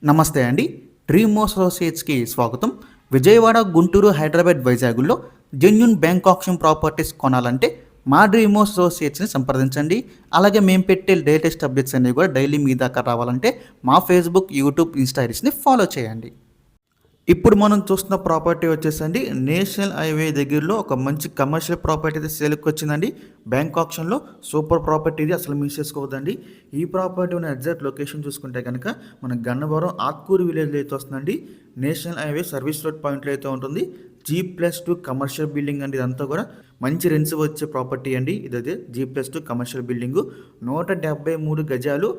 నమస్తే అండి. డ్రీమ్ అసోసియేట్స్‌కి స్వాగతం. విజయవాడ, గుంటూరు, హైదరాబాద్, వైజాగుల్లో జెన్యూన్ బ్యాంక్ ఆక్షన్ ప్రాపర్టీస్ కొనాలంటే మా డ్రీమ్ అసోసియేట్స్‌ని సంప్రదించండి. అలాగే మేము పెట్టే లేటెస్ట్ అప్డేట్స్ అన్నీ కూడా డైలీ మీ దాకా రావాలంటే మా ఫేస్‌బుక్, యూట్యూబ్, ఇన్‌స్టా ఐడీస్‌ని ఫాలో చేయండి. ఇప్పుడు మనం చూస్తున్న ప్రాపర్టీ వచ్చేసండి నేషనల్ హైవే దగ్గరలో ఒక మంచి కమర్షియల్ ప్రాపర్టీ అయితే సేల్కి వచ్చిందండి. బ్యాంక్ ఆప్షన్లో సూపర్ ప్రాపర్టీ ఇది, అసలు మిస్ చేసుకోవద్దండి. ఈ ప్రాపర్టీ ఉన్న ఎగ్జాక్ట్ లొకేషన్ చూసుకుంటే కనుక మన గన్నవరం ఆత్కూరు విలేజ్లో అయితే వస్తుందండి. నేషనల్ హైవే సర్వీస్ రోడ్ పాయింట్లో అయితే ఉంటుంది. G+2 కమర్షియల్ బిల్డింగ్ అండి. ఇదంతా కూడా మంచి రెంట్స్ వచ్చే ప్రాపర్టీ అండి. ఇదైతే G+2 కమర్షియల్ బిల్డింగు, 173 గజాలు.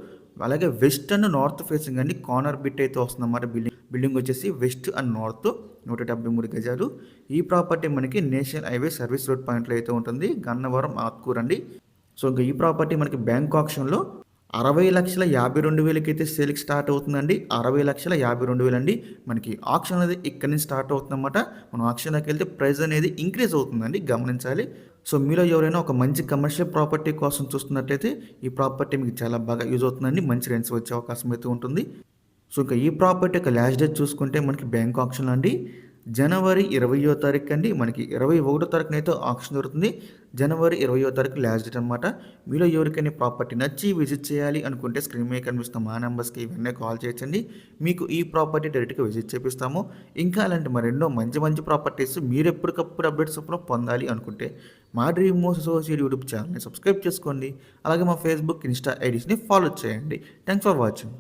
అలాగే వెస్ట్ అండ్ నార్త్ ఫేసింగ్ అండి. కార్నర్ బిట్ అయితే వస్తుందన్నమాట. బిల్డింగ్ వచ్చేసి వెస్ట్ అండ్ నార్త్, 173 గజాలు. ఈ ప్రాపర్టీ మనకి నేషనల్ హైవే సర్వీస్ రోడ్ పాయింట్లో అయితే ఉంటుంది, గన్నవరం ఆత్కూర్ అండి. సో ఇంకా ఈ ప్రాపర్టీ మనకి బ్యాంక్ ఆప్షన్లో 60,52,000 అయితే సేల్కి స్టార్ట్ అవుతుందండి. 60,52,000 అండి. మనకి ఆప్షన్ అనేది ఇక్కడి నుంచి స్టార్ట్ అవుతుందన్నమాట. మనం ఆప్షన్లోకి వెళ్తే ప్రైస్ అనేది ఇంక్రీజ్ అవుతుందండి, గమనించాలి. సో మీలో ఎవరైనా ఒక మంచి కమర్షియల్ ప్రాపర్టీ కోసం చూస్తున్నట్టయితే ఈ ప్రాపర్టీ మీకు చాలా బాగా యూజ్ అవుతుందండి. మంచి రెంట్స్ వచ్చే అవకాశం అయితే ఉంటుంది. సో ఇంకా ఈ ప్రాపర్టీ యొక్క లాస్ట్ డేట్ చూసుకుంటే మనకి బ్యాంక్ ఆప్షన్ అండి జనవరి 20వ తారీఖు అండి. మనకి 21వ తారీఖున అయితే ఆప్షన్ దొరుకుతుంది. జనవరి 20వ తారీఖు లాస్ట్ డేట్ అనమాట. మీలో ఎవరికైనా ప్రాపర్టీ నచ్చి విజిట్ చేయాలి అనుకుంటే స్క్రీన్ మీద కనిపిస్తున్న మా నెంబర్స్కి ఇవన్నీ కాల్ చేయొచ్చండి. మీకు ఈ ప్రాపర్టీ డైరెక్ట్గా విజిట్ చేపిస్తాము. ఇంకా అలాంటి మరెన్నో మంచి మంచి ప్రాపర్టీస్ మీరు ఎప్పటికప్పుడు అప్డేట్స్ పొందాలి అనుకుంటే మా డ్రీమ్ అసోసియేట్ యూట్యూబ్ ఛానల్ని సబ్స్క్రైబ్ చేసుకోండి. అలాగే మా ఫేస్బుక్, ఇన్స్టా ఐడీస్ని ఫాలో చేయండి. Thanks for watching.